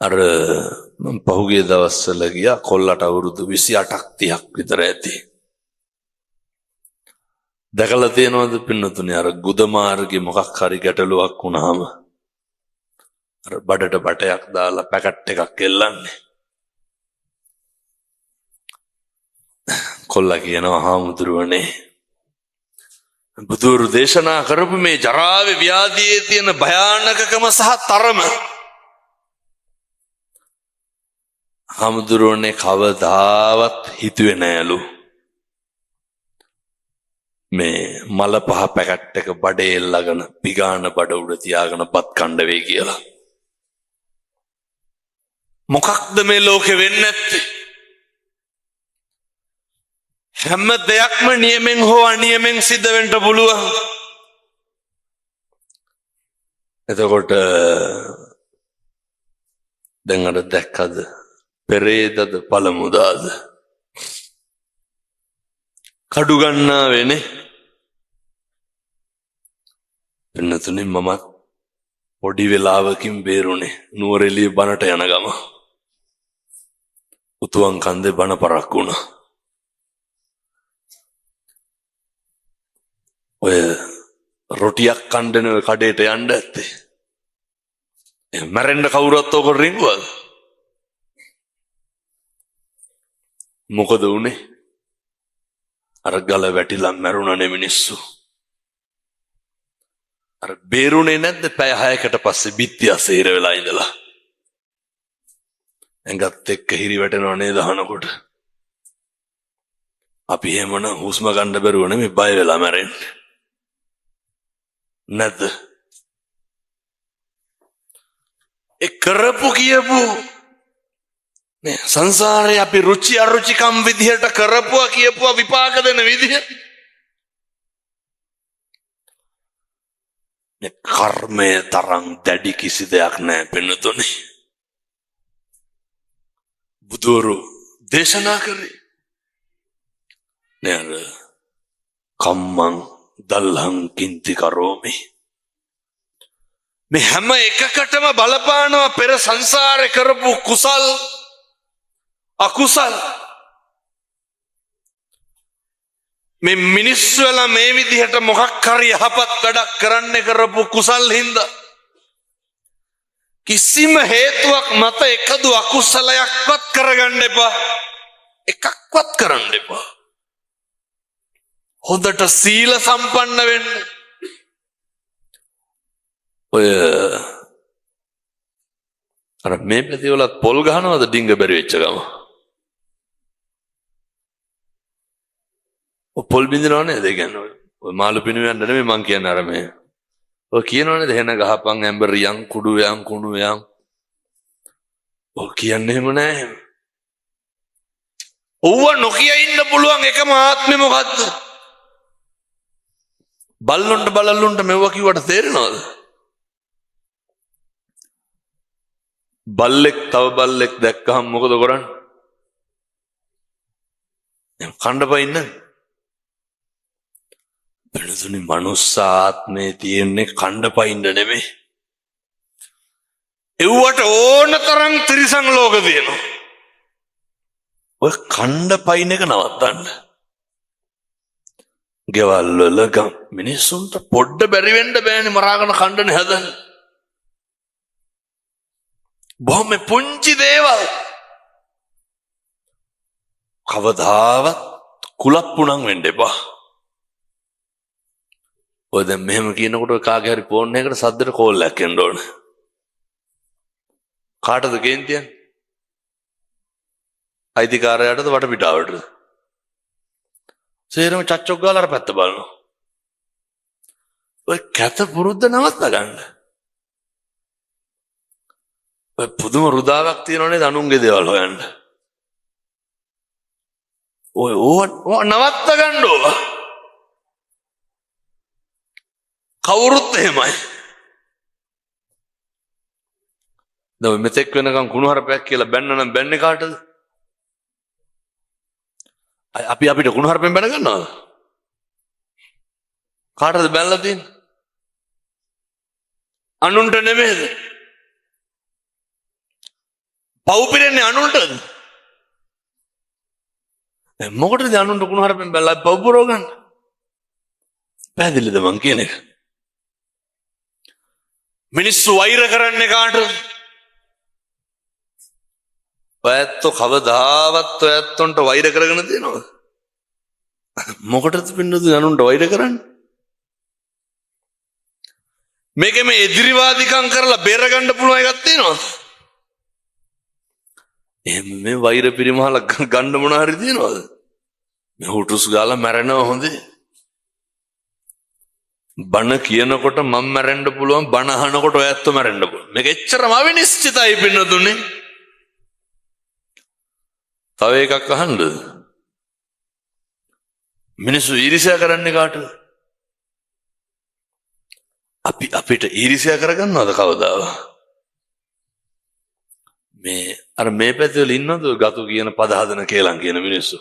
අර මම පහුගිය දවස්වල ගියා කොල්ලට අවුරුදු 28ක් 30ක් විතර ඇති. දැකලා තියෙනවද පින්නතුනේ අර ගුද මාර්ගේ මොකක් හරි ගැටලුවක් වුණාම අර බඩට බටයක් දාලා පැකට් එකක් එල්ලන්නේ. කොල්ලා කියනවා හාමුදුරුවනේ බුදුරු දේශනා කරපු මේ ජරාවේ ව්‍යාධියේ තියෙන භයානකකම සහ තරම හාමුදුරුවනේ කවදාවත් හිතුවේ නෑලු මේ මල පහ පැකට් එක බඩේ එල්ලගෙන පිගාන බඩ උඩ තියාගෙන බත් කණ්ඩ වෙයි කියලා. මොකක්ද මේ ලෝකෙ වෙන්නේ නැත්තේ? හැම දෙයක්ම නියමෙන් හෝ අනියමෙන් සිද්ධ වෙන්න පුළුවන්. එතකොට දැන් අර දැක්කද පෙරේදද පළමුදාද කඩු ගන්නා වෙන්නේ. එන්නතුනේ මමත් පොඩි වෙලාවකින් බේරුණේ නුවරඑළිය බණට යන ගම. උතුවන් කන්දේ බණ පරක් වුණා. ඔය රොටියක් කණ්ඩන කඩේට යන්න ඇත්තේ. මැරෙන්න කවුරුත් ඕක රිංගුවද? මොකද උනේ? අර ගල වැටිලා මැරුණනේ මිනිස්සු. අර බේරුණේ නැද්ද පැය 6කට පස්සේ බිත්ති අස්සේ හිර වෙලා ඉඳලා. ඇඟත් එක්ක හිරි වැටෙනව නේද අහනකොට. අපි එහෙමනම් හුස්ම ගන්න බැරුව නෙමෙයි බය වෙලා මැරෙන්නේ. නැද්ද? ඒ කරපු කියපු නේ සංසාරේ අපි රුචි අරුචිකම් විදිහට කරපුවා කියපුවා විපාක දෙන විදිහ නේ කර්මය තරම් දැඩි කිසි දෙයක් නැහැ පෙනුතුනේ. බුදුරු දේශනා කරේ නේ අර කම්මං දල්හං කිංති කරෝමි. මේ හැම එකකටම බලපානවා පෙර සංසාරේ කරපු කුසල් අකුසල්. මේ මිනිස්සු වෙලා මේ විදිහට මොකක් හරි යහපත් වැඩක් කරන්න කරපු කුසල් හින්දා කිසිම හේතුවක් මත එකදු අකුසලයක්වත් කරගන්න එපා. එකක්වත් කරන්න එපා. හොඳට සීල සම්පන්න වෙන්න. ඔය අර මේ පැතිවලත් පොල් ගහනවද ඩිංග බැරි වෙච්ච ගම? ඔය පොල් බින්දිනව නේද? ඒ කියන්නේ ඔය මාළු පිණු යන්න නෙමෙයි මං කියන්නේ අර මේ ඔය කියනවනේ දෙහෙන ගහපන් ඇඹරියන් කුඩුයන් කුණුයන්. ඔය කියන්නේ එහෙම නෑ. ඔව්ව නොකිය ඉන්න පුළුවන් එකම ආත්මෙ මොකද්ද? බල්ලොන්ට මෙව්වා කිව්වට තේරෙනවද? බල්ලෙක් තව බල්ලෙක් දැක්කහම මොකද කරන්නේ? කණ්ඩපයින්න. බැලුතුනි මනුස්ස ආත්මේ තියෙන්නේ කණ්ඩපයින්න නෙමෙයි. එව්වට ඕන තරම් ත්‍රිසං ලෝක තියෙනවා. ඔය කණ්ඩපයින් එක නවත්තන්න. ගෙවල් වල මිනිස්සුන්ට පොඩ්ඩ බැරි වෙන්න බෑනේ මරාගෙන කණ්ඩනේ හදන්නේ. බොහොම පුංචි දේවල් කවදාවත් කුලප්පුණම් වෙන්න එපා. ඔය දැන් මෙහෙම කියනකොට කාගේ හරි ෆෝන් එකකට සද්දට කෝල් එකක් එන්න ඕන. කාටද කේන්තියන්නේ? අයිතිකාරයාටද වටපිටාවටද? සේරම චච්චොක් ගාලා අර පැත්ත බලනවා. ඔය කැත පුරුද්ද නවත්ත ගන්න. ඔය පුදුම රුදාවක් තියෙනවනේ අනුන්ගේ දේවල් හොයන්න. ඔය ඕව නවත්ත ගන්න ඕව. කවුරුත් එහෙමයි. දැන් මෙතෙක් වෙනකන් කුණුහරුපයක් කියලා බැන්න නම් බැන්නේ කාටද? අපිට කුණුහරුපෙන් බැන ගන්නවද? කාටද බැනලා තියෙන්නේ? අනුන්ට නෙමෙයිද? පව් පිරෙන්නේ අනුන්ටද? මොකටද අනුන්ට කුණු හරපෙන් බැලලා පව් පුරව ගන්න? පැහැදිලිද මං කියන එක? මිනිස්සු වෛර කරන්නේ කාටද? ඔයත්ෝ කවදාවත් ඔයත්ොන්ට වෛර කරගෙන තියෙනවද? මොකටද පින්නතුනි අනුන්ට වෛර කරන්නේ? මේක මේ එදිරිවාදිකම් කරලා බේරගන්න පුළුවන් එකක් තියෙනවද? එහෙම මේ වෛර පිරිමහලා ගන්න මොන හරි තියෙනවද? මේ හුටුස් ගාලා මැරෙනවා හොඳේ. බණ කියනකොට මම මැරෙන්න පුළුවන්, බණ අහනකොට ඔයත් මැරෙන්න පුළුවන්. මේක එච්චරම අවිනිශ්චිතයි පින්නතුනි. තව එකක් අහන්නද? මිනිස්සු ඊර්ෂ්‍යා කරන්නේ කාටද? අපිට ඊර්ෂ්‍යා කරගන්නවද කවදාද? මේ පැත්තේ වල ඉන්නවද ගතු කියන පද හදන කේලම් කියන මිනිස්සු?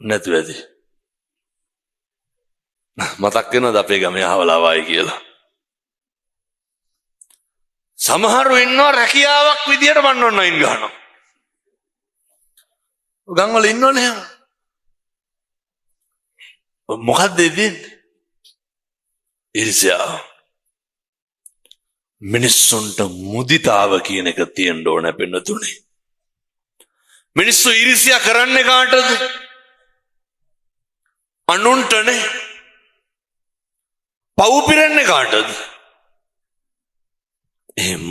නැතු ඇති. මතක් වෙනවද අපේ ගමේ අහවලා වයි කියලා? සමහරු ඉන්නවා රැකියාවක් විදියට මන් ඔන්ලයින් ගහනවා. ගම් වල ඉන්නෝනේ. මොකද්ද ඉතින්? ඊර්ෂ්‍යාව. මිනිස්සුන්ට මුදිතාව කියන එක තියෙන්න ඕන පින්නතුනේ. මිනිස්සු ඊර්ෂ්‍යා කරන්නේ කාටද? අනුන්ටනේ. පව් පිරන්නේ කාටද?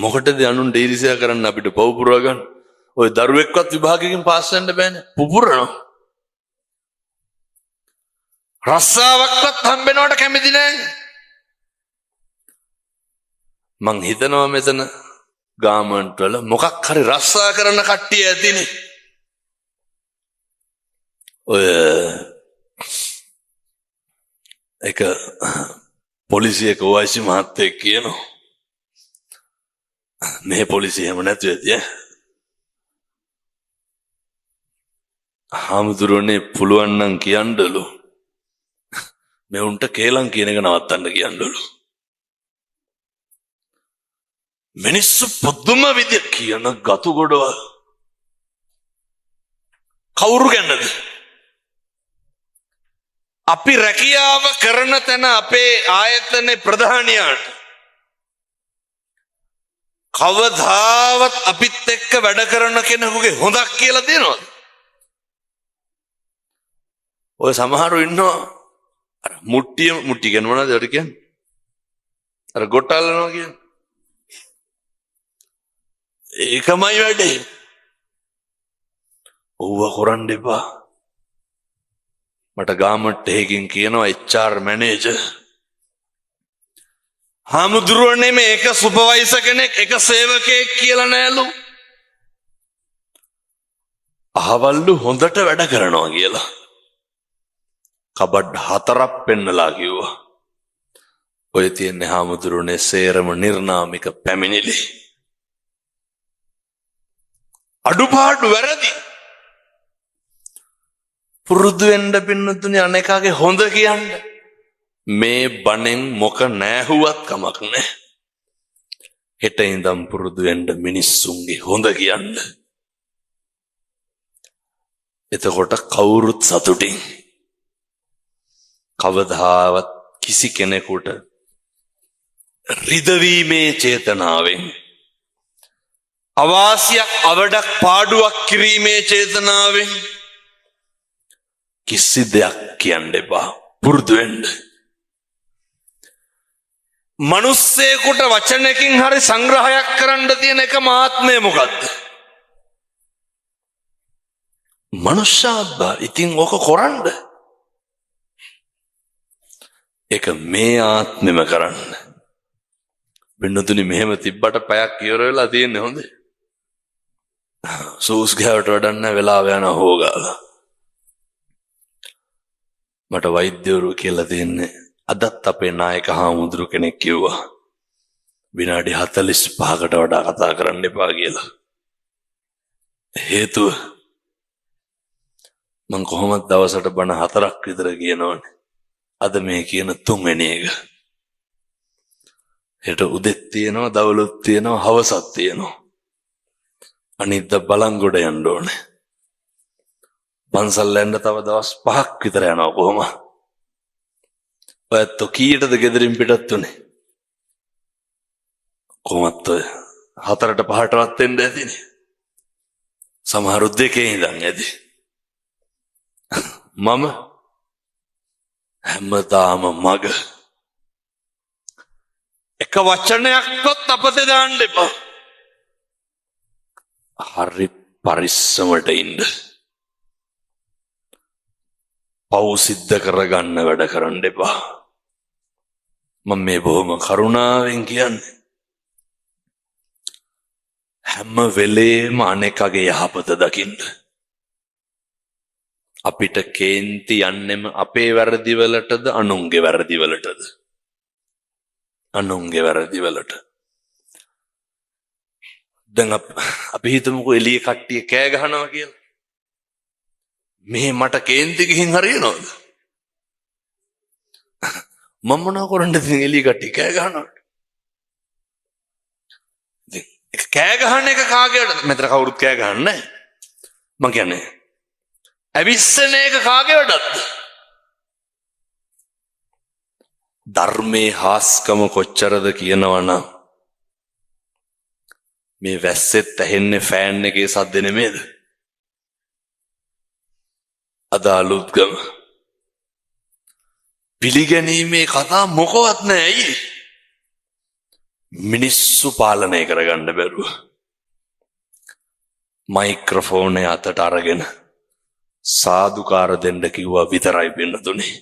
මොකටද අනුන්ට ඊර්ෂ්‍යා කරන්න අපිට පව් පුරව ගන්න? ඔය දරුවෙක්වත් විභාගයකින් පාස් වෙන්න බෑනේ. පුපුරනවා. රස්සාවක්වත් හම්බෙනවට කැමති නෑ. මං හිතනවා මෙතන ගාමන්ට් වල මොකක් හරි රස්සා කරන කට්ටිය ඇතිනේ. ඔය එක පොලිසියක OIC මහත්තයෙක් කියනවා මේ පොලිසිය එහෙම නැති වෙති හාමුදුරුවනේ පුළුවන් නම් කියන්නලු මෙවුන්ට කේලම් කියන එක නවත්තන්න කියන්නලු. මිනිස්සු පුදුම විදියට කියන ගතු ගොඩවල් කවුරු ගැනද? අපි රැකියාව කරන තැන අපේ ආයතනයේ ප්‍රධානියාට කවදාවත් අපිත් එක්ක වැඩ කරන කෙනෙකුගේ හොඳක් කියලා දෙනවද? ඔය සමහරු ඉන්නවා අර මුට්ටි කියන මොනවද ඒකට කියන්නේ? අර ගොට්ටල්නවා කියන්නේ. ඒකමයි වැඩේ. ඔව්ව කරන්න එපා. මට ගාමට් එකකින් කියනවා HR මැනේජර් හාමුදුරුවනේ මේක සුපර්වයිසර් කෙනෙක් එක සේවකයෙක් කියලා නෑලු. අහවල්ලු හොඳට වැඩ කරනවා කියලා. කබඩ් 4ක් පෙන්නලා කිව්වා. ඔය තියන්නේ හාමුදුරුවනේ සේරම නිර්නාමික පැමිණිලි. අඩුපාඩු වැරදි. පුරුදු වෙන්න පින්නතුනි අනේකාගේ හොඳ කියන්න. මේ බණෙන් මොක නෑහුවත් කමක් නෑ. හෙට ඉඳන් පුරුදු වෙන්න මිනිස්සුන්ගේ හොඳ කියන්න. එතකොට කවුරුත් සතුටින්. කවදාවත් කිසි කෙනෙකුට රිදවීමේ චේතනාවෙන් අවාසියක් අවඩක් පාඩුවක් කිරීමේ චේතනාවෙන් කිසි දෙයක් කියන්න එපා. පුරුදු වෙන්න. මනුස්සයෙකුට වචනකින් හරි සංග්‍රහයක් කරන්න තියෙන එකම ආත්මය මොකද්ද? මනුෂ්‍යාත්ම. ඉතින් ඕක කරන්න. ඒක මේ ආත්මෙම කරන්න. වෙනතුනි මෙහෙම තිබ්බට පැයක් ඉවර වෙලා තියෙන්නේ හොඳේ. සූස් ගෑවට වඩන්න වෙලාව යන හොගාලා. මට වෛද්‍යවරු කියලා දෙන්නේ අදත් අපේ නායක හාමුදුරු කෙනෙක් කිව්වා විනාඩි 45කට වඩා කතා කරන්න එපා කියලා. හේතුව මං කොහොමද දවසට බණ 4ක් විතර කියනවනේ. අද මේ කියන 3 වෙනි එක. හෙට උදෙත් තියෙනවා, දවලුත් තියෙනවා, හවසත් තියෙනවා. අනිද්දා බලංගොඩ යන්න ඕනේ. පන්සල් යන්න තව දවස් 5ක් විතර යනවා කොහොම. ඔයත් කීයටද ගෙදරින් පිටත් උනේ? කොහොමත් 4ට 5ටවත් එන්න ඇතිනේ. සමහරු 2 ඉඳන් ඇති. මම හැමදාම මග. එක වචනයක්වත් අපතේ දාන්න එපා. හරි පරිස්සමට ඉන්න. පව් සිද්ධ කරගන්න වැඩ කරන්න එපා. මම මේ බොහොම කරුණාවෙන් කියන්නේ. හැම වෙලේම අනෙකගේ යහපත දකින්න. අපිට කේන්ති යන්නෙම අපේ වැරදි වලටද අනුන්ගේ වැරදි වලටද? අනුන්ගේ වැරදි වලට. දැන් අපි හිතමුකෝ එළිය කට්ටිය කෑ ගහනවා කියලා. මේ මට කේන්ති ගිහින් හරියනවද? මම මොනවා කරන්නද එළිය කට්ටිය කෑ ගහනවා? කෑ ගහන එක කාගේද? මෙතන කවුරුත් කෑ ගහන්නේ නැහැ. මං කියන්නේ ඇවිස්සන එක කාගේ වැඩක්ද? ධර්මයේ හාස්කම කොච්චරද කියනවනම් මේ වැස්සෙත් ඇහෙන්නේ ෆෑන් එකේ සද්ද නෙමෙයිද? අද අලුත්ගම පිළිගැනීමේ කතා මොකවත් නැහැ. ඇයි? මිනිස්සු පාලනය කරගන්න බැරුව මයික්‍රොෆෝනේ අතට අරගෙන සාදුකාර දෙන්න කිව්වා විතරයි පින්නතුනේ.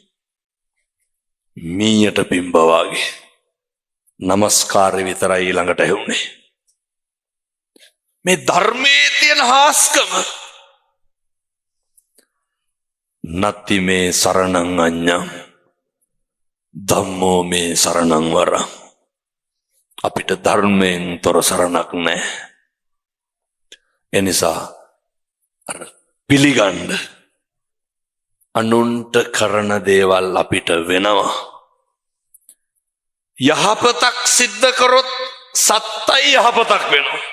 මීයට පිම්බවාගේ නමස්කාරය විතරයි ඊළඟට ඇහුනේ. මේ ධර්මයේ තියෙන හාස්කම. නත්ති මේ සරණං අඤ්ඤං ධම්මෝ මේ සරණං වරං. අපිට ධර්මයෙන් තොර සරණක් නැහැ. එනිසා අර පිළිගන්න අනුන්ට කරන දේවල් අපිට වෙනවා. යහපතක් සිද්ධ කරොත් සත්තයි යහපතක් වෙනවා.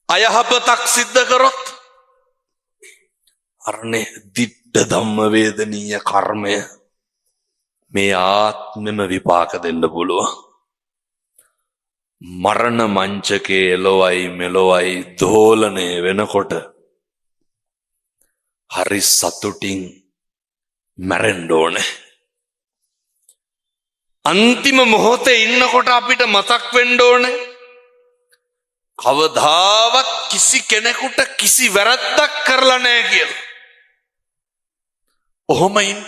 අයහපතක් සිද්ධ කරොත් අරනේ දිට්ඨ ධම්ම වේදනීය කර්මය මේ ආත්මෙම විපාක දෙන්න පුළුවන්. මරණ මංචකේ එලොවයි මෙලොවයි දෝලණය වෙනකොට හරි සතුටින් මැරෙන්න ඕනේ. අන්තිම මොහොතේ ඉන්නකොට අපිට මතක් වෙන්න ඕනේ කවදාවත් කිසි කෙනෙකුට කිසි වැරද්දක් කරලා නැහැ කියලා. ඔහොම ඉන්න.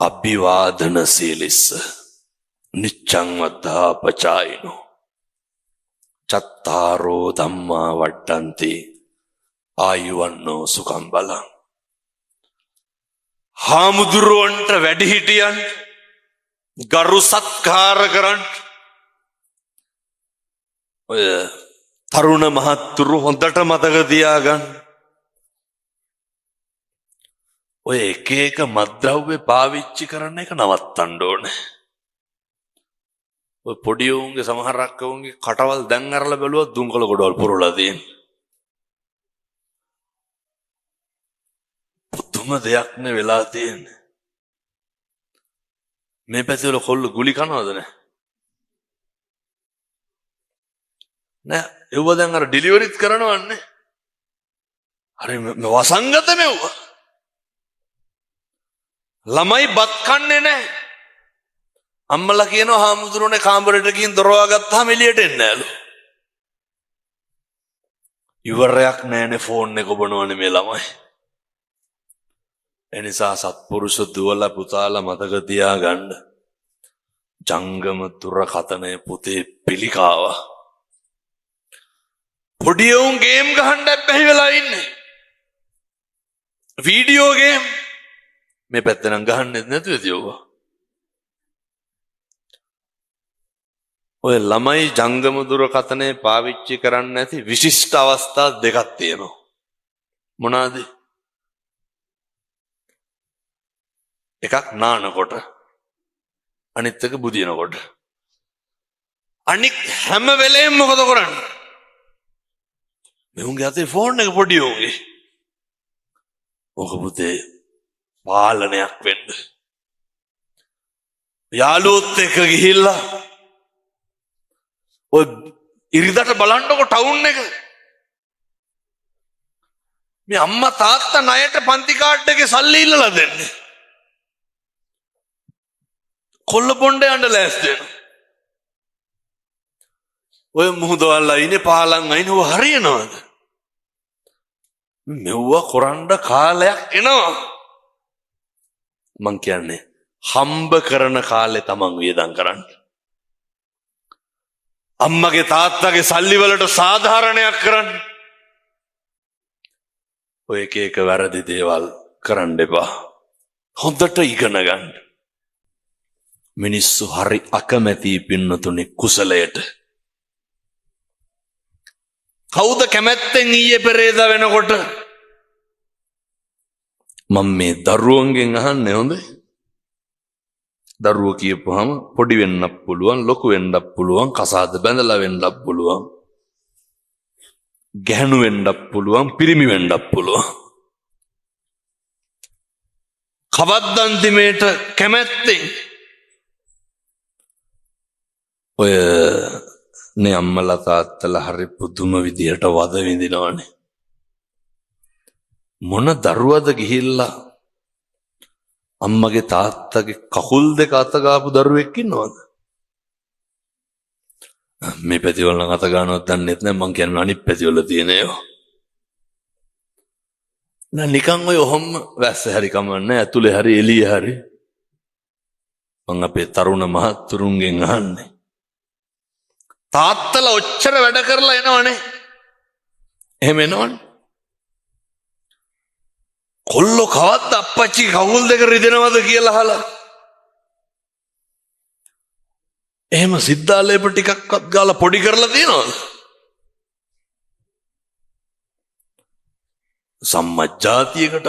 අභිවාදන සීලිස්ස නිච්ඡං වද්ධා පචායිනෝ චත්තාරෝ ධම්මා වඩ්ඩන්ති ආයුවන්නෝ සුඛං බලං. හාමුදුරුවන්ට වැඩිහිටියන් ගරු සත්කාර කරන්න ඔය තරුණ මහත්තුරු හොඳට මතක තියාගන්න. ඔය එක එක මත්ද්‍රව්‍ය පාවිච්චි කරන එක නවත්තන්න ඕනේ. ඔය පොඩි උන්ගේ සමහරක් උන්ගේ කටවල් දැන් අරලා බැලුවා දුම්කල ගොඩවල් පුරවලා තියෙන. පුදුම දෙයක් නේ වෙලා තියෙන්නේ. මේ පැතිවල කොල්ල ගුලි කනවද නෑ? නෑ ඒව දැන් අර ඩිලිවරිත් කරනවන්නේ. හරි මේ වසංගත මෙව්වා. ළමයි බත් කන්නේ නැහැ. අම්මලා කියනවා හාමුදුරනේ කාමරේට ගිහින් දොර වහගත්තාම එළියට එන්නේ නැලු. ඉවරයක් නැහැනේ ෆෝන් එක ඔබනවනේ මේ ළමයි. එනිසා සත්පුරුෂ දුවලා පුතාලා මතක තියාගන්න. ජංගම දුරකථනයේ පුතේ පිළිකාවා. පොඩි උන් ගේම් ගහන්න බැහැ වෙලා ඉන්නේ. වීඩියෝ ගේම් මේ පැත්ත නම් ගහන්නේ නැතුවද යෝවා. ඔය ළමයි ජංගම දුරකථනයේ පාවිච්චි කරන්නේ නැති විශිෂ්ට අවස්ථා දෙකක් තියෙනවා. මොනවාද? එකක් නානකොට අනිත් එක බුදිනකොට අනික් හැම වෙලේම මොකද කරන්නේ? මෙවුන්ගේ අතේ ෆෝන් එක පොඩි උන්ගේ. ඔක පුතේ පාලනයක් වෙන්න. යාළුවොත් එක්ක ගිහිල්ලා ඔය ඉරිදට බලන්නකො ටවුන් එක. මේ අම්මා තාත්තා ණයට පන්ති කාඩ් එකේ සල්ලි ඉල්ලලා දෙන්නේ. කොල්ල පොණ්ඩ යන්න ලෑස්ති වෙනවා. ඔය මුහුදවල් අයිනේ පාලම් අයිනේ ඔය හරියනවද? මෙව්වා කරන්න කාලයක් එනවා. මං කියන්නේ හම්බ කරන කාලේ තමන් වියදම් කරන්න. අම්මගේ තාත්තගේ සල්ලි වලට සාධාරණයක් කරන්න. ඔය එක එක වැරදි දේවල් කරන්න එපා. හොඳට ඉගෙන ගන්න. මිනිස්සු හරි අකමැති පින්නතුනේ කුසලයට. කවුද කැමැත්තෙන් ඊයේ පෙරේදා වෙනකොට මම මේ දරුවන්ගෙන් අහන්නේ හොඳේ. දරුවෝ කියපුවාම පොඩි වෙන්නත් පුළුවන්, ලොකු වෙන්නත් පුළුවන්, කසාද බැඳලා වෙන්නත් පුළුවන්, ගැහණු වෙන්නත් පුළුවන්, පිරිමි වෙන්නත් පුළුවන්. කවද්ද අන්තිමේට කැමැත්තෙන් ඔය නේ අම්මලා තාත්තලා හරි පුදුම විදියට වද විඳිනවනේ. මොන දරුවද ගිහිල්ලා අම්මගේ තාත්තගේ කකුල් දෙක අත ගාපු දරුවෙක් ඉන්නවද? මේ පැතිවල නම් අත ගන්නවත් දන්නෙත් නැහැ. මං කියන්නේ අනිත් පැතිවල තියෙන ඒවා. නිකන් ඔය ඔහොම වැස්ස හරි කමන්නේ, ඇතුලේ හරි එළියේ හරි. මං අපේ තරුණ මහත්තුරුන්ගෙන් අහන්නේ. තාත්තලා ඔච්චර වැඩ කරලා එනවනේ. එහෙම එනවනේ. කොල්ලෝ කවද්ද අප්පච්චි කකුල් දෙක රිදෙනවද කියලා අහලා. එහෙම සිද්ධාලේප ටිකක්වත් ගාලා පොඩි කරලා තියනවද? සම්මජ්ජාතියකට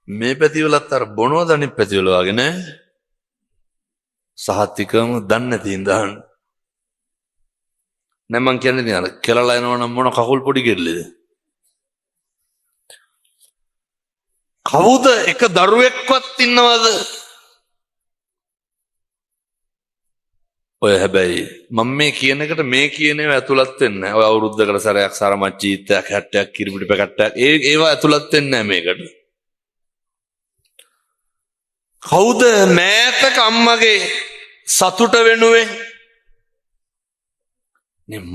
මේ පැතිවලත් අර බොනවද අනිත් පැතිවල වගේ නෑ. සහතිකම දන්නේ නැති ඉඳන් නෑ. මං කියන්නේ අර කෙලලා එනවනම් මොන කකුල් පොඩි කෙල්ලේද? කවුද එක දරුවෙක්වත් ඉන්නවද? ඔය හැබැයි මම මේ කියන එකට මේ කියන ඒවා ඇතුළත් වෙන්නේ නැහැ. ඔය අවුරුද්දකට සැරයක් සරමච්චීත්තයක් 60ක් කිරිපිටි පැකට්ටයක් ඒවා ඇතුළත් වෙන්නේ නැහැ මේකට. කවුද මෑතක අම්මගේ සතුට වෙනුවෙන්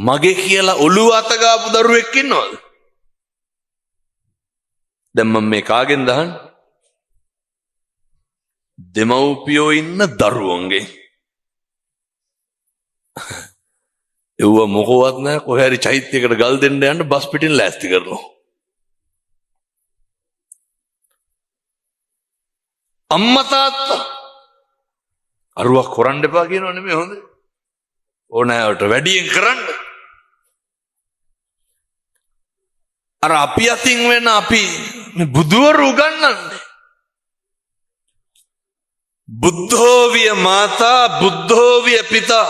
මගේ කියලා ඔළුව අත ගාපු දරුවෙක් ඉන්නවද? දැන් මම මේ කාගෙන්ද අහන්නේ? දෙමව්පියෝ ඉන්න දරුවන්ගේ. එව්ව මොකවත් නැහැ. කොහේ හරි චෛත්‍යයකට ගල් දෙන්න යන්න බස් පිටින් ලෑස්ති කරනවා. අම්මා තාත්තා අරුවක් කරන්න එපා කියනව නෙමෙයි හොඳ. ඕනෑවට වැඩියෙන් කරන්න. අර අපි අතින් වෙන අපි බුදුවරු උගන්වන්නේ. බුද්ධෝ විය මාතා බුද්ධෝ විය පිතා.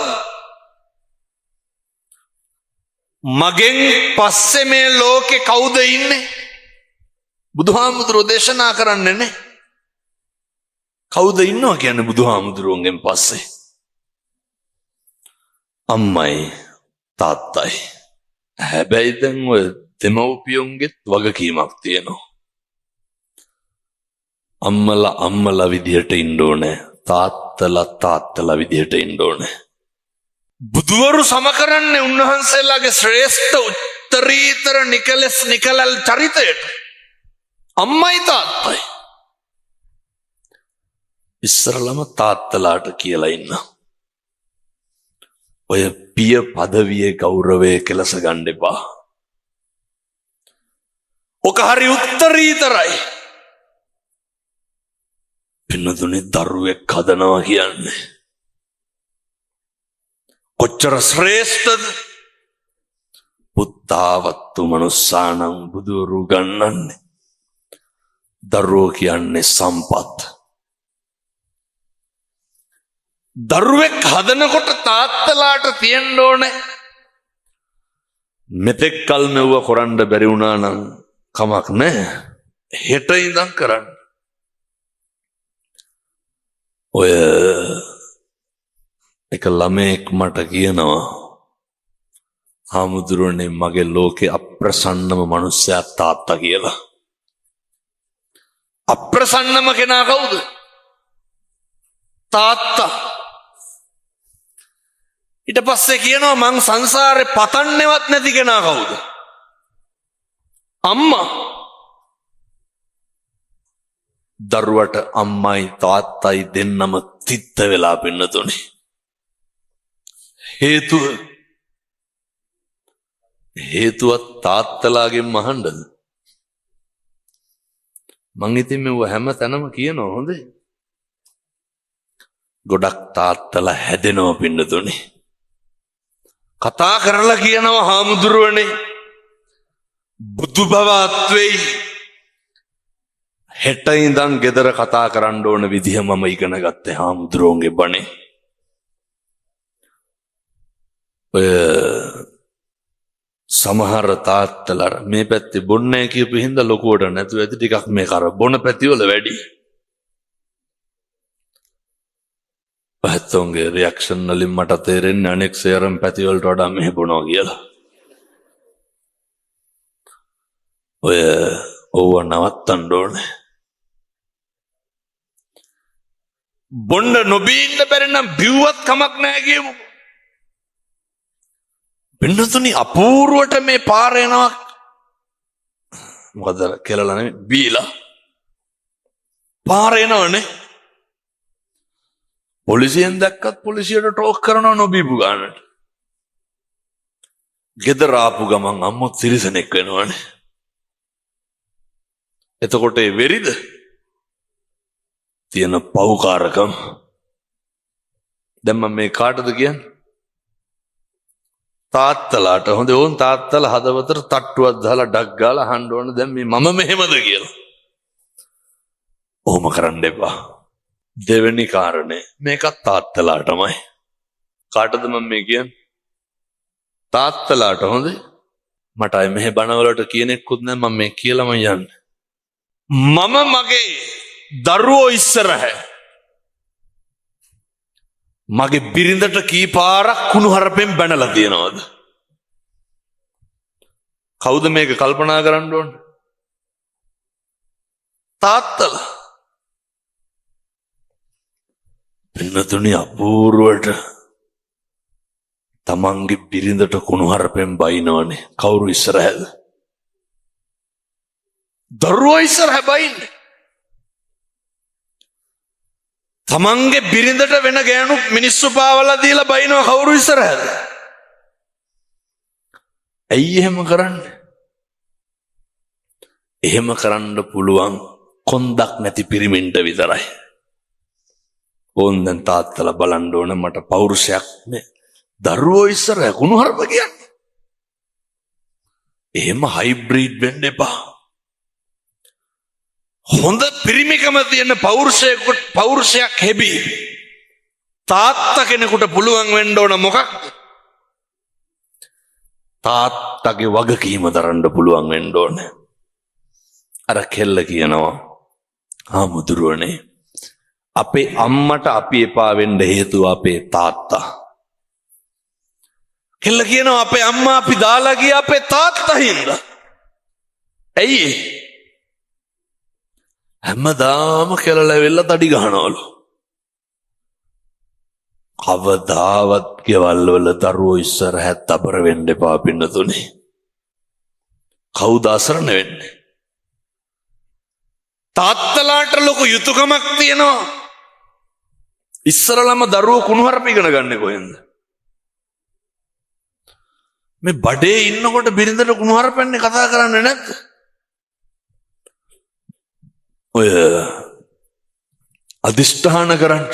මගෙන් පස්සේ මේ ලෝකේ කවුද ඉන්නේ? බුදුහාමුදුරුවෝ දේශනා කරන්නේ නේ. කවුද ඉන්නවා කියන්නේ බුදුහාමුදුරුවන්ගෙන් පස්සේ? අම්මයි තාත්තයි. හැබැයි දැන් ඔය දෙමව්පියන්ගෙත් වගකීමක් තියෙනවා. අම්මලා විදිහට ඉන්න ඕනේ. තාත්තලා විදිහට ඉන්න ඕනේ. බුදුවරු සම කරන්නේ උන්වහන්සේලාගේ ශ්‍රේෂ්ඨ උත්තරීතර නිකලල් චරිතයට. අම්මයි තාත්තයි. ඉස්සරලම තාත්තලාට කියලා ඉන්න. ඔය පිය පදවියේ ගෞරවය කෙලස ගන්න එපා. ඔක හරි උත්තරීතරයි. පින්නතුනේ දරුවෙක් හදනවා කියන්නේ කොච්චර ශ්‍රේෂ්ඨද? පුත්තාවත්තු මනුස්සානං බුදුරු ගන්නන්නේ. දරුවෝ කියන්නේ සම්පත්. දරුවෙක් හදනකොට තාත්තලාට තියෙන්න ඕනේ මෙතෙක් කල් මෙව්ව කරන්න බැරි වුණා නම් කමක් නැහැ. හෙට ඉඳන් කරන්න. ඔය එක ළමෙක් මට කියනවා හාමුදුරනේ මගේ ලෝකේ අප්‍රසන්නම මිනිස්සයා තාත්තා කියලා. අප්‍රසන්නම කෙනා කවුද? තාත්තා. ඊට පස්සේ කියනවා මං සංසාරේ පතන්නේවත් නැති කෙනා කවුද? අම්මා. දරුවට අම්මයි තාත්තයි දෙන්නම තිත්ත වෙලා පින්නතුනේ. හේතුවත් තාත්තලාගෙන් අහන්නද? මං ඉතින් මෙව හැම තැනම කියනවා හොඳේ. ගොඩක් තාත්තලා හැදෙනවා පින්නතුනේ. කතා කරලා කියනවා හාමුදුරුවනේ බුදු බවත් වෙයි. හෙට ඉඳන් ගෙදර කතා කරන්න ඕන විදිහ මම ඉගෙන ගත්තේ හාමුදුරුවන්ගේ බණේ. ඔය සමහර තාත්තලා මේ පැත්තේ බොන්නේ කියපු හින්දා ලොකුවට නැතුව ඇති ටිකක් මේ කර බොන පැතිවල වැඩි. පහත්තෝන්ගේ රියැක්ෂන් වලින් මට තේරෙන්නේ අනෙක් සේරම පැතිවලට වඩා මෙහෙ බොනවා කියලා. ඔය ඕව නවත්තන්න ඕනේ. බොන්න නොබී ඉන්න බැරි නම් බිව්වත් කමක් නැහැ කියමු. පින්නතුනි අපූර්වට මේ පාර එනවා. මොකද කියලා නෙමෙයි බීලා පාර එනවනේ. පොලිසියෙන් දැක්කත් පොලිසියට ටෝක් කරනවා නොබීපු ගානට. ගෙදර ආපු ගමන් අම්මොත් සිරිසනෙක් වෙනවනේ. එතකොට ඒ වෙරිද තියෙන පව්කාරකම්. දැන් මම මේ කාටද කියන්නේ? තාත්තලාට. හොඳේ ඕන් තාත්තලා හදවතට තට්ටුවක් දාලා ඩක් ගාලා අහන්න ඕන දැන් මේ මම මෙහෙමද කියලා. ඔහොම කරන්න එපා. දෙවෙනි කාරණේ මේකත් තාත්තලාටමයි. කාටද මම මේ කියන්නේ? තාත්තලාට. හොඳේ මට අය මෙහෙ බණවලට කියනෙකුත් නැහැ. මම මේ කියලාම යන්නේ. මම මගේ දරුවෝ ඉස්සරහ මගේ බිරිඳට කී පාරක් කුණු හරපෙන් බැනලා තියනවද? කවුද මේක කල්පනා කරන්න ඕන? තාත්තලා. පින්නතුනි අපූර්වට තමන්ගේ බිරිඳට කුණු හරපෙන් බයිනවනේ. කවුරු ඉස්සරහද? දරුවෝ ඉස්සරහ බයින්නේ. තමන්ගේ බිරිඳට වෙන ගෑනු මිනිස්සු පාවලා දීලා බයිනවා කවුරු ඉස්සරහද? ඇයි එහෙම කරන්නේ? එහෙම කරන්න පුළුවන් කොන්දක් නැති පිරිමින්ට විතරයි. ඕන් දැන් තාත්තලා බලන්න ඕන මට පෞරුෂයක් නේ. දරුවෝ ඉස්සරහ කුණු හරප කියන්නේ. එහෙම හයිබ්‍රිඩ් වෙන්න එපා. හොඳ පිරිමිකම තියෙන පෞරුෂයක් හෙබි තාත්තා කෙනෙකුට පුළුවන් වෙන්න ඕන මොකක්ද? තාත්තගේ වගකීම දරන්න පුළුවන් වෙන්න ඕන. අර කෙල්ල කියනවා හාමුදුරුවනේ අපේ අම්මට අපි එපා වෙන්න හේතුව අපේ තාත්තා. කෙල්ල කියනවා අපේ අම්මා අපි දාලා ගියා අපේ තාත්තා හින්දා. ඇයි? හැමදාම කෙලලැවෙල්ල තඩි ගහනවලු. කවදාවත් ගෙවල් වල දරුවෝ ඉස්සරහ තබර වෙන්න එපා පින්නතුනේ. කවුද අසරණ වෙන්නේ? තාත්තලාට ලොකු යුතුයකමක් තියෙනවා. ඉස්සරළම දරුවෝ කුණුහරුප ඉගෙන ගන්න කොහෙන්ද? මේ බඩේ ඉන්නකොට බිරිඳට කුණුහරුපන්නේ කතා කරන්නේ නැද්ද? ඔය අදිෂ්ඨාන කරන්න.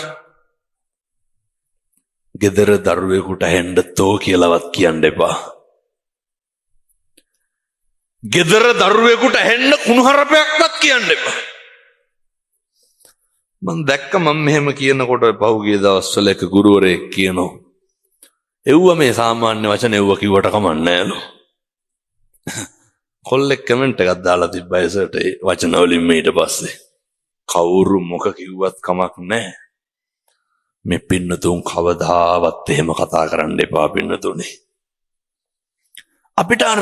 ගෙදර දරුවෙකුට හෙන්න තෝ කියලාවත් කියන්න එපා. ගෙදර දරුවෙකුට හෙන්න කුණුහරුපයක්වත් කියන්න එපා. මම දැක්ක මම මෙහෙම කියනකොට පහුගිය දවස්වල එක ගුරුවරයෙක් කියනවා එව්ව මේ සාමාන්‍ය වචන එව්ව කිව්වට කමන්නේ නෑලු. කොල්ලෙක් කමෙන්ට් එකක් දාලා තිබ්බා ඒසට ඒ වචන වලින් ඊට පස්සේ කවුරු මොක කිව්වත් කමක් නෑ. මේ පින්නතුන් කවදාවත් එහෙම කතා කරන්න එපා පින්නතුනේ. අපිට අර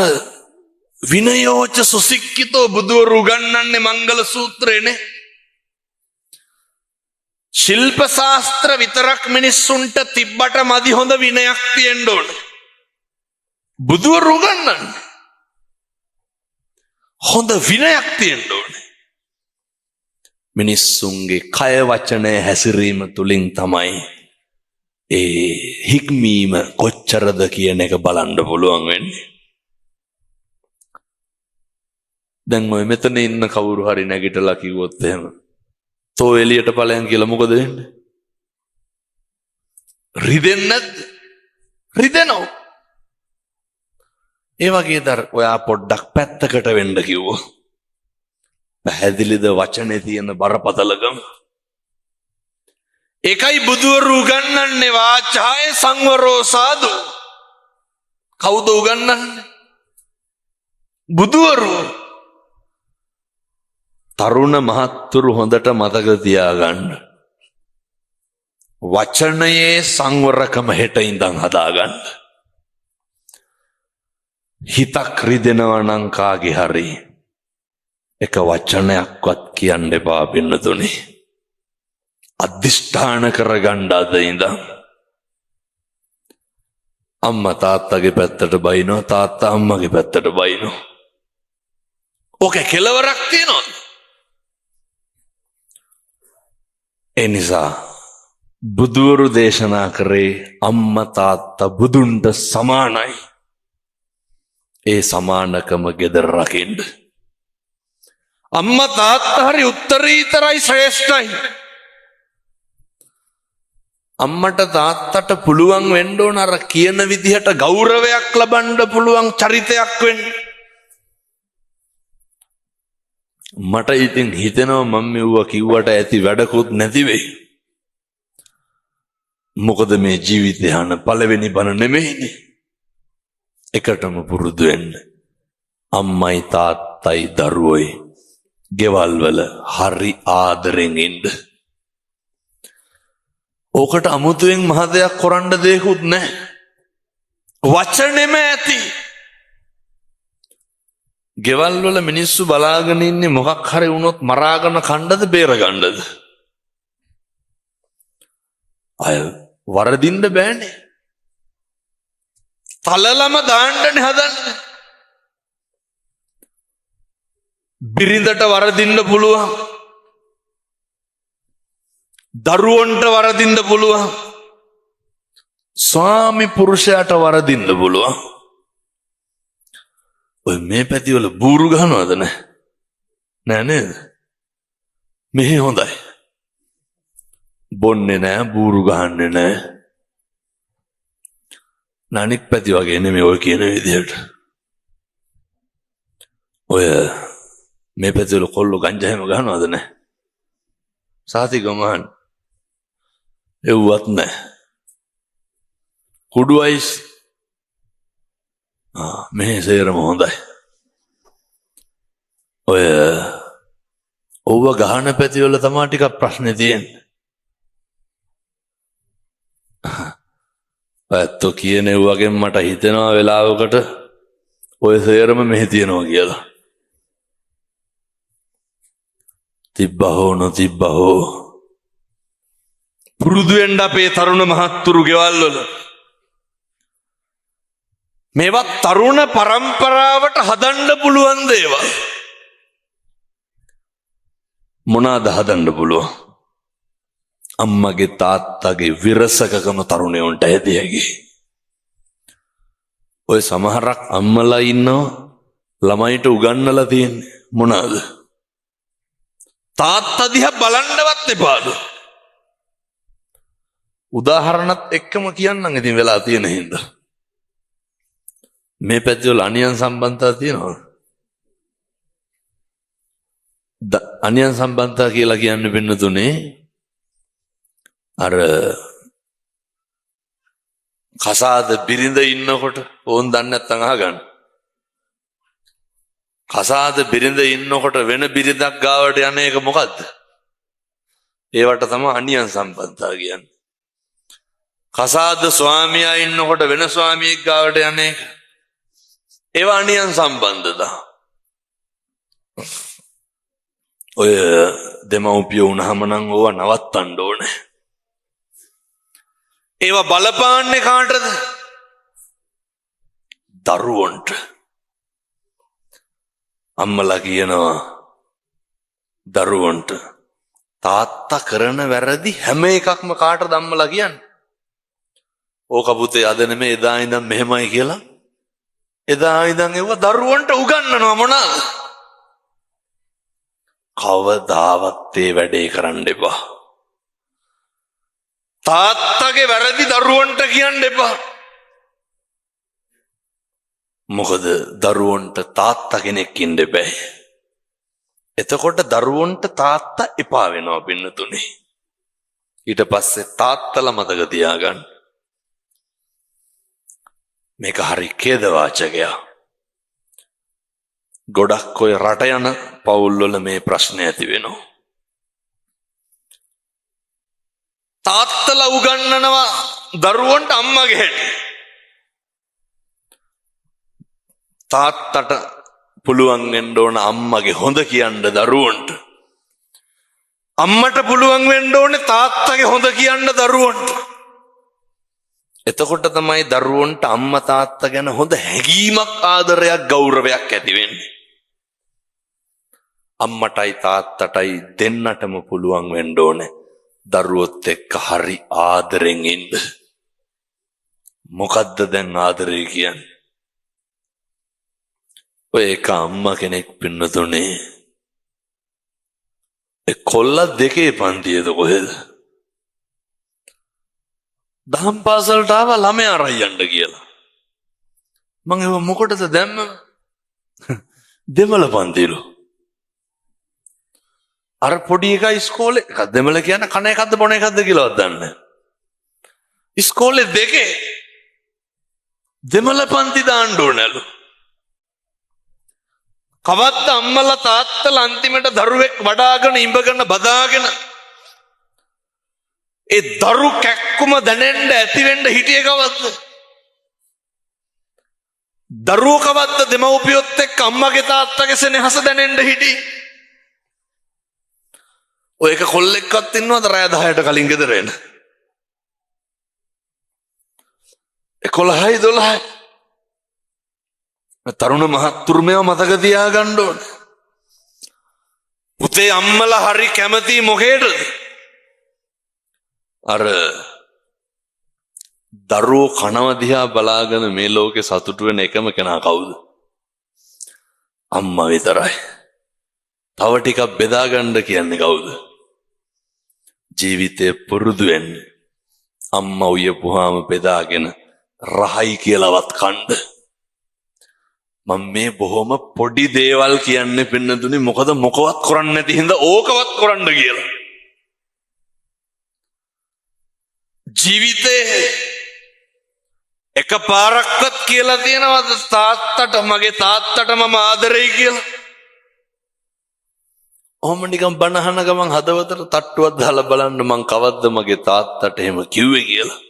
විනයෝච සුසික්කිතෝ බුදුවරු උගන්වන්නේ මංගල සූත්‍රයනේ. ශිල්ප ශාස්ත්‍ර විතරක් මිනිස්සුන්ට තිබ්බට මදි හොඳ විනයක් තියෙන්න ඕන. බුදුවරු උගන්වන්නේ හොඳ විනයක් තියෙන්න ඕනේ. මිනිස්සුන්ගේ කය වචනය හැසිරීම තුලින් තමයි ඒ හික්මීම කොච්චරද කියන එක බලන්න පුළුවන් වෙන්නේ. දැන් ඔය මෙතන ඉන්න කවුරු හරි නැගිටලා කිව්වොත් එහෙම තෝ එළියට ඵලයන් කියලා මොකද වෙන්නේ? රිදෙන්නේ නැද්ද? රිදෙනවා. ඒ වගේද ඔයා පොඩ්ඩක් පැත්තකට වෙන්න කිව්වෝ. පැහැදිලිද වචනේ තියෙන බරපතලකම? ඒකයි බුදුවරු උගන්වන්නේ වාචාය සංවරෝ සාදු. කවුද උගන්වන්නේ? බුදුවරු. තරුණ මහත්තුරු හොඳට මතක තියාගන්න. වචනයේ සංවරකම හෙට ඉඳන් හදාගන්න. හිතක් රිදෙනවා නම් කාගේ හරි එක වචනයක්වත් කියන්න එපා පින්නතුනි. අධිෂ්ඨාන කරගන්න අද ඉඳන්. අම්මා තාත්තගේ පැත්තට බයිනවා, තාත්තා අම්මගේ පැත්තට බයිනවා. ඕකේ කෙලවරක් තියනවද? ඒ නිසා බුදුවරු දේශනා කරේ අම්මා තාත්තා බුදුන්ට සමානයි. ඒ සමානකම ගෙදර රකින්න. අම්මා තාත්තා හරි උත්තරීතරයි ශ්‍රේෂ්ඨයි. අම්මට තාත්තට පුළුවන් වෙන්න ඕන අර කියන විදිහට ගෞරවයක් ලබන්න පුළුවන් චරිතයක් වෙන්න. මට ඉතින් හිතෙනවා මම මෙව්වා කිව්වට ඇති වැඩකුත් නැති වෙයි. මොකද මේ ජීවිතය යන පළවෙනි බණ නෙමෙයිනේ. එකටම පුරුදු වෙන්න. අම්මයි තාත්තයි දරුවෝයි ගෙවල් වල හරි ආදරෙන් ඉන්න. ඕකට අමුතුවෙන් මහ දෙයක් කරන්න දෙයක්වත් නැහැ. වචනෙම ඇති. ගෙවල් වල මිනිස්සු බලාගෙන ඉන්නේ මොකක් හරි වුණොත් මරාගෙන කණ්ඩද බේරගන්නද? අය වරදින්න බෑනේ. තලලම දාන්නනේ හදන්නේ. බිරිඳට වරදින්න පුළුවන්. දරුවන්ට වරදින්න පුළුවන්. ස්වාමි පුරුෂයාට වරදින්න පුළුවන්. ඔය මේ පැතිවල බූරු ගහනවද නැහැ? නෑ නේද? මෙහි හොඳයි. බොන්නේ නෑ, බූරු ගහන්නේ නෑ. අනික් පැති වගේ නෙමෙයි ඔය කියන විදිහට. ඔය මේ පැතිවල කොල්ලෝ ගංජා හැම ගහනවද නැහැ? සාති ගමහන් එව්වත් නැහැ. කුඩු අයිස් මේ සේරම හොඳයි. ඔය ඔව්ව ගහන පැතිවල තමයි ටිකක් ප්‍රශ්නේ තියෙන්නේ. ඇත්තෝ කියන වගේ මට හිතෙනවා වෙලාවකට ඔය සේරම මෙහි තියෙනවා කියලා. තිබ්බහෝ නොතිබ්බහෝ පුරුදු වෙන්න අපේ තරුණ මහත්තුරු ගෙවල් වල. මේවා තරුණ පරම්පරාවට හදන්න පුළුවන් දේවල්. මොනවාද හදන්න පුළුවන්? අම්මගේ තාත්තගේ විරසකකම තරුණයන්ට ඇදෙයි. ඔය සමහරක් අම්මලා ඉන්නවා ළමයිට උගන්නලා තියෙන්නේ මොනවාද? තාත්තා දිහා බලන්නවත් එපාලු. උදාහරණත් එක්කම කියන්නම් ඉතින් වෙලා තියෙන හින්දා. මේ පැතිවල අනියන් සම්බන්ධතා තියෙනවා. අනියන් සම්බන්ධතා කියලා කියන්නේ වෙන තුනේ අර කසාද බිරිඳ ඉන්නකොට ඕන් දන්නේ නැත්නම් අහගන්න. කසාද බිරිඳ ඉන්නකොට වෙන බිරිඳක් ගාවට යන එක මොකද්ද? ඒවට තමයි අනියන් සම්බන්ධතා කියන්නේ. කසාද ස්වාමියා ඉන්නකොට වෙන ස්වාමියෙක් ගාවට යන එක ඒවා අනියන් සම්බන්ධතා. ඔය දෙමව්පියෝ වුණාම නම් ඕවා නවත්තන්න ඕනේ. ඒවා බලපාන්නේ කාටද? දරුවන්ට. අම්මලා කියනවා දරුවන්ට තාත්තා කරන වැරදි හැම එකක්ම කාටද අම්මලා කියන්නේ? ඕක පුතේ අද නෙමෙයි එදා ඉඳන් මෙහෙමයි කියලා. එදා ඉඳන් ඒව දරුවන්ට උගන්වනවා මොනවාද? කවදාවත් ඒ වැඩේ කරන්න එපා. තාත්තගේ වැරදි දරුවන්ට කියන්න එපා. මොකද දරුවන්ට තාත්තා කෙනෙක් ඉන්න බෑ. එතකොට දරුවන්ට තාත්තා එපා වෙනවා පින්නතුනේ. ඊට පස්සේ තාත්තලා මතක තියාගන්න. මේක හරි ඛේදවාචකයක්. ගොඩක් ඔය රට යන පවුල්වල මේ ප්‍රශ්න ඇති වෙනවා. තාත්තලා උගන්වනවා දරුවන්ට අම්මගේ හැටි. තාත්තට පුළුවන් වෙන්න ඕන අම්මගේ හොඳ කියන්න දරුවන්ට. අම්මට පුළුවන් වෙන්න ඕනේ තාත්තගේ හොඳ කියන්න දරුවන්ට. එතකොට තමයි දරුවන්ට අම්මා තාත්තා ගැන හොඳ හැඟීමක් ආදරයක් ගෞරවයක් ඇති වෙන්නේ. අම්මටයි තාත්තටයි දෙන්නටම පුළුවන් වෙන්න ඕනේ දරුවොත් එක්ක හරි ආදරෙන් ඉන්න. මොකද්ද දැන් ආදරය කියන්නේ? ඔය එක අම්මා කෙනෙක් පින්නතුනේ ඒ කොල්ල දෙකේ පන්තියේද කොහෙද? දහම් පාසලට ආවා ළමයා අරයන්ඩ කියලා. මං ඒව මොකටද දැම්ම? දෙමළ පන්තිලු. අර පොඩි එකා ඉස්කෝලේ දෙමළ කියන කන එකක්ද බොන එකක්ද කියලාවත් දන්නේ නැහැ. ඉස්කෝලේ දෙකේ දෙමළ පන්ති දාන්න ඕනලු. කවද්ද අම්මලා තාත්තලා අන්තිමට දරුවෙක් වඩාගෙන ඉඹගෙන බදාගෙන ඒ දරු කැක්කුම දැනෙන්න ඇති වෙන්න හිටියේ කවද්ද? දරුවෝ කවද්ද දෙමව්පියොත් එක්ක අම්මගේ තාත්තගේ සෙනෙහස දැනෙන්න හිටියේ? ඔය එක කොල්ලෙක්වත් ඉන්නවද රෑ 10ට කලින් ගෙදර එන? 11යි 12යි. තරුණ මහත්තුරුමව මතක තියාගන්න ඕන. පුතේ අම්මලා හරි කැමති මොකේද? අර දරුවෝ කනව දිහා බලාගෙන මේ ලෝකේ සතුටු වෙන එකම කෙනා කවුද? අම්මා විතරයි. තව ටිකක් බෙදා ගන්න කියන්නේ කවුද? ජීවිතේ පුරුදු වෙන්න. අම්මා උයපුවාම බෙදාගෙන රහයි කියලාවත් කන්න. මම මේ බොහොම පොඩි දේවල් කියන්නේ පින්නතුනි මොකද මොකවත් කරන්නේ නැති හින්දා ඕකවත් කරන්න කියලා. ජීවිතේ එකපාරක්වත් කියලා තියෙනවද තාත්තට මගේ තාත්තට මම ආදරෙයි කියලා? ඔහොම නිකන් බණ අහන ගමන් හදවතට තට්ටුවක් දාලා බලන්න මං කවද්ද මගේ තාත්තට එහෙම කිව්වේ කියලා.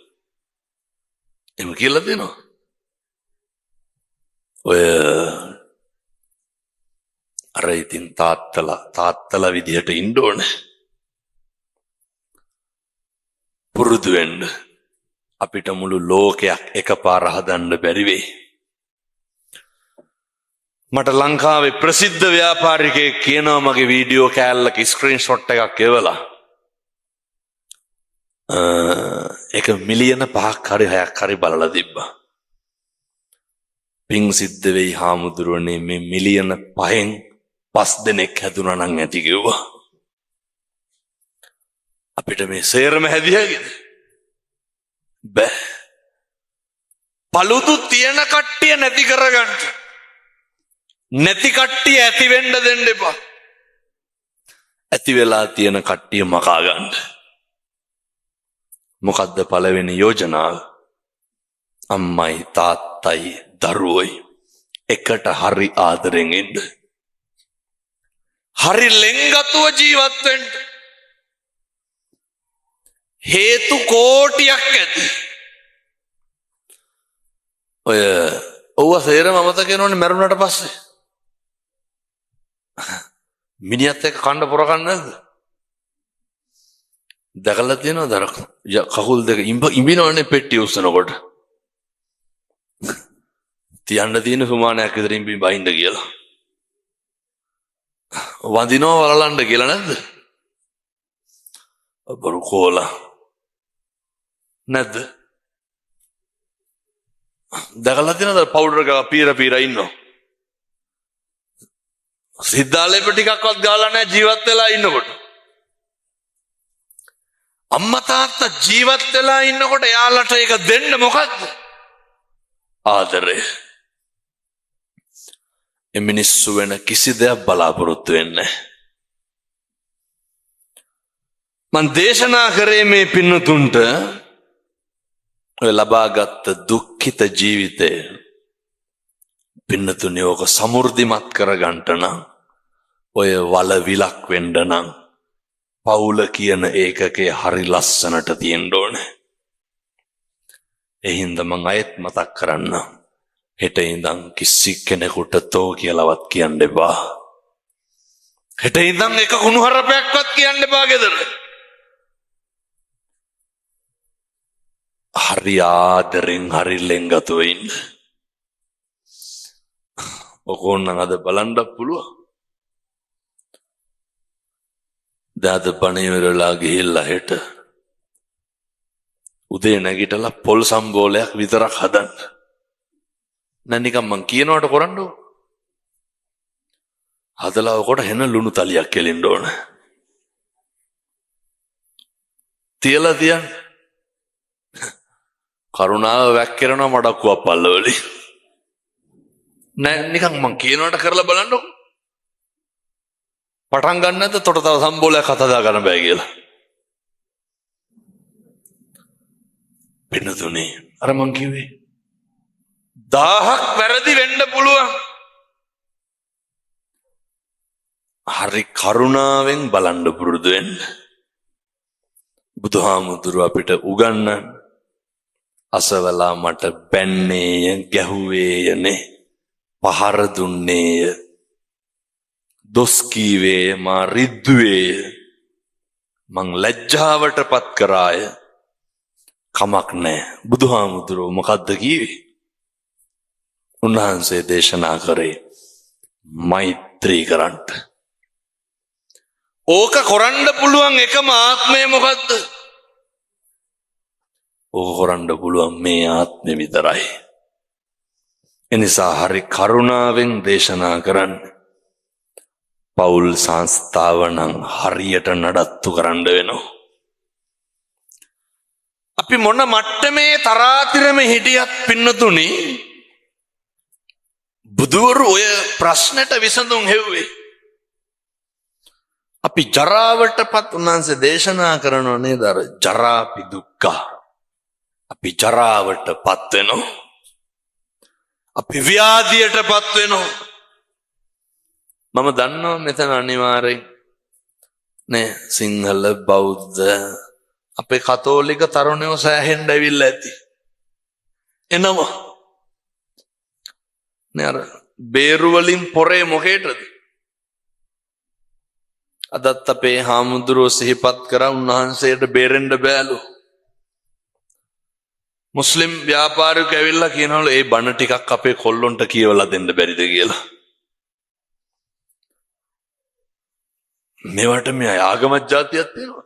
එහෙම කියලා දෙනවා. ඔය අර ඉතින් තාත්තලා විදිහට ඉන්න ඕනේ. පුරුදු වෙන්න. අපිට මුළු ලෝකයක් එකපාර හදන්න බැරි වෙයි. මට ලංකාවේ ප්‍රසිද්ධ ව්‍යාපාරිකයෙක් කියනවා මගේ වීඩියෝ කෑල්ලක ස්ක්‍රීන්ෂොට් එකක් එවලා ඒක මිලියන 5ක් හරි 6ක් හරි බලලා තිබ්බා. පිං සිද්ධ වෙයි හාමුදුරුවනේ මේ මිලියන 5න් 5 දෙනෙක් හැදුනා නම් ඇති කිව්වා. අපිට මේ සේරම හැදියාගෙන බෑ. පළුදු තියෙන කට්ටිය නැති කරගන්න. නැති කට්ටිය ඇති වෙන්න දෙන්න එපා. ඇති වෙලා තියෙන කට්ටිය මකා ගන්න. මොකද්ද පළවෙනි යෝජනාව? අම්මයි තාත්තයි දරුවෝයි එකට හරි ආදරෙන් ඉන්න. හරි ලෙන්ගතුව ජීවත් වෙන්න. හේතු කෝටියක් ඇති. ඔය ඔව්ව සේරම අමතක වෙනවනේ මරුණට පස්සේ. මිනිහත් එක්ක කන්න පොර කන්න නැද්ද? දැකලා තියෙනවද අර කකුල් දෙක ඉඹිනවනේ පෙට්ටිය උස්සනකොට. තියන්න තියෙන සුමානයක් විතර ඉඹි බහින්න කියලා. වඳිනව වලලන්න කියලා නැද්ද? බරු කෝලා නැද්ද? දැකලා තියෙනවද පවුඩර් එක පීර ඉන්නව? සිද්ධාලේප ටිකක්වත් ගාලා නැහැ ජීවත් වෙලා ඉන්නකොට. අම්මා තාත්තා ජීවත් වෙලා ඉන්නකොට යාළුවට ඒක දෙන්න මොකද්ද? ආදරය. මිනිස්සු වෙන කිසි දෙයක් බලාපොරොත්තු වෙන්නේ. මන් දේශනා කරේ මේ පින්නතුන්ට ඔය ලබාගත් දුක්ඛිත ජීවිතය පින්නතුනි ඕක සමෘද්ධිමත් කරගන්නට නම් ඔය වල විලක් වෙන්න නම් පවුල කියන ඒකකේ හරි ලස්සනට තියෙන්න ඕනේ. ඒ හින්දා මං අයත් මතක් කරන්න. හෙට ඉඳන් කිසි කෙනෙකුට තෝ කියලාවත් කියන්න එපා. හෙට ඉඳන් එක කුණුහරුපයක්වත් කියන්න එපා ගෙදර. හරි ආදරෙන් හරි ලෙන්ගතුව ඉන්න. ඔකෝන්නම් අද බලන්න පුළුවන්. දාද පණිවිඩලා ගිහිල්ලා හෙට උදේ නැගිටලා පොල් සම්බෝලයක් විතරක් හදන්න. නැනිකම් මං කියනවට කරන්නෝ. හදලා ඔකට හෙන ලුණු තලියක් කෙලින්න ඕන. තියලා තියන්න. කරුණාව වැක්කිරනවා මඩක්කුවක් පල්ලවලින්. නෑ නිකන් මං කියනවට කරලා බලන්නකො. පටන් ගන්න නැද්ද තොට තව සම්බෝලයක් හදා ගන්න බෑ කියලා. පින්නතුනේ අර මං කිව්වේ 1000ක් වැරදි වෙන්න පුළුවන්. හරි කරුණාවෙන් බලන්න පුරුදු වෙන්න. බුදුහාමුදුරුව අපිට උගන්වන්නේ අසවලා මට බැන්නේය ගැහුවේයනේ පහර දුන්නේය දොස් කීවේය මා රිද්දුවේය මං ලැජ්ජාවට පත් කරාය කමක් නැහැ. බුදුහාමුදුරුව මොකද්ද කිව්වේ? උන්වහන්සේ දේශනා කරේ මෛත්‍රී කරන්න. ඕක කරන්න පුළුවන් එකම ආත්මය මොකද්ද? ඕක කරන්න පුළුවන් මේ ආත්මෙ විතරයි. එනිසා හරි කරුණාවෙන් දේශනා කරන්න. පෞල් සංස්ථාව නම් හරියට නඩත්තු කරන්න වෙනවා. අපි මොන මට්ටමේ තරාතිරම හිටියත් පින්නතුනි බුදුවරු ඔය ප්‍රශ්නට විසඳුම් හෙව්වේ. අපි ජරාවටපත් උන්වහන්සේ දේශනා කරනවා නේද? අර ජරාපි දුක්ඛ. අපි ජරාවටපත් වෙනවා. අපි ව්‍යාධියටපත් වෙනවා. මම දන්නවා මෙතන අනිවාර්යෙන් නේ සිංහල බෞද්ධ අපේ කතෝලික තරුණයෝ සෑහෙන්න ඇවිල්ලා ඇති. එනම නේ අර බේරු වලින් පොරේ මොකේටද? අදත් අපේ හාමුදුරුවෝ සිහිපත් කරා උන්වහන්සේට බේරෙන්න බෑලු. මුස්ලිම් ව්‍යාපාරිකයෝ ඇවිල්ලා කියනවලු ඒ බණ ටිකක් අපේ කොල්ලොන්ට කියවලා දෙන්න බැරිද කියලා. මේවට මේ ආගමක් જાතියක් තියෙනවා.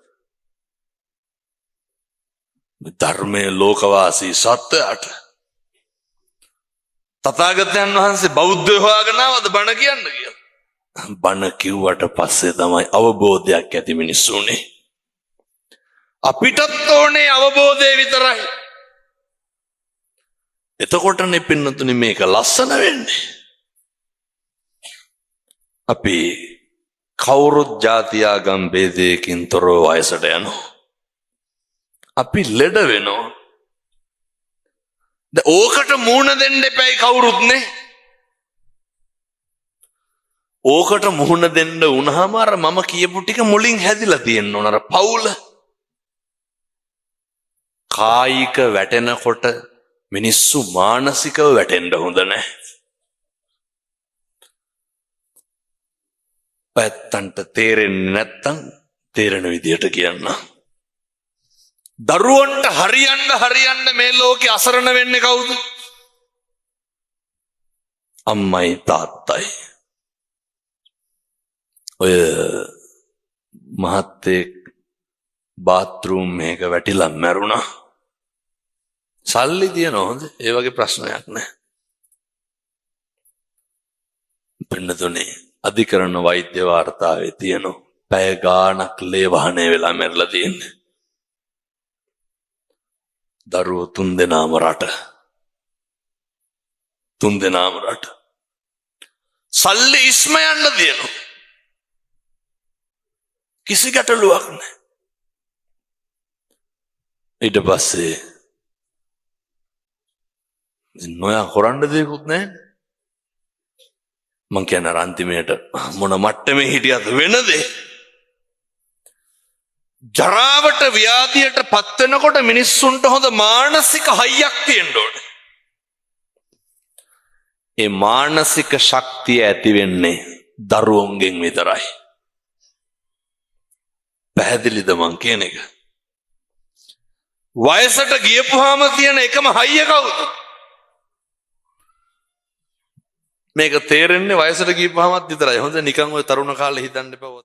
ධර්මයේ ලෝකවාසී සත්‍යයට තථාගතයන් වහන්සේ බෞද්ධයෝ හොයාගෙන ආවද බණ කියන්න කියලා. බණ කිව්වට පස්සේ තමයි අවබෝධයක් ඇති මිනිස්සුනේ. අපිටත් ඕනේ අවබෝධය විතරයි. එතකොටනේ පින්නතුනි මේක ලස්සන වෙන්නේ. අපි කවුරුත් ಜಾති ආගම් ભેදයකින් තොරව වයසට යනවා. අපි ලෙඩ වෙනවා. ඕකට මූණ දෙන්න එපැයි කවුරුත්නේ. ඕකට මුහුණ දෙන්න වුණාම අර මම කියපු ටික මුලින් හැදිලා තියෙන්න ඕන. අර පවුල කායික වැටෙනකොට මිනිස්සු මානසිකව වැටෙන්න හොඳ නැහැ. පැත්තන්ට තේරෙන්නේ නැත්තම් තේරෙන විදියට කියන්න. දරුවන්ට හරියන්න මේ ලෝකේ අසරණ වෙන්නේ කවුද? අම්මයි තාත්තයි. ඔය මහත්තයෙක් බාත්රූම් එකක වැටිලා මැරුණා. සල්ලි තියනවද? ඒ වගේ ප්‍රශ්නයක් නැහැ. පින්නතුනේ අධිකරණ වෛද්‍ය වාර්තාවේ තියෙනවා පැය ගාණක් ලේ වහනේ වෙලා මැරලා තියෙන්නේ. දරුවෝ 3 දෙනාම රට. සල්ලි ඉස්ම යන්න දෙනවා. කිසි ගැටලුවක් නැහැ. ඊට පස්සේ නොයා කරන්න දෙයක්වත් නැහැ. මං කියන අන්තිමයට මොන මට්ටමේ හිටියද වෙනදේ. ජරාවට ව්‍යාධියට පත් වෙනකොට මිනිස්සුන්ට හොඳ මානසික හයියක් තියෙන්න ඕනේ. ඒ මානසික ශක්තිය ඇති වෙන්නේ දරුවන්ගෙන් විතරයි. පැහැදිලිද මං කියන එක? වයසට ගියපුවාම තියෙන එකම හයිය කවුද? මේක තේරෙන්නේ වයසට ගියපුවාමත් විතරයි. හොඳ නිකන් ඔය තරුණ කාලේ හිතන්න එපා.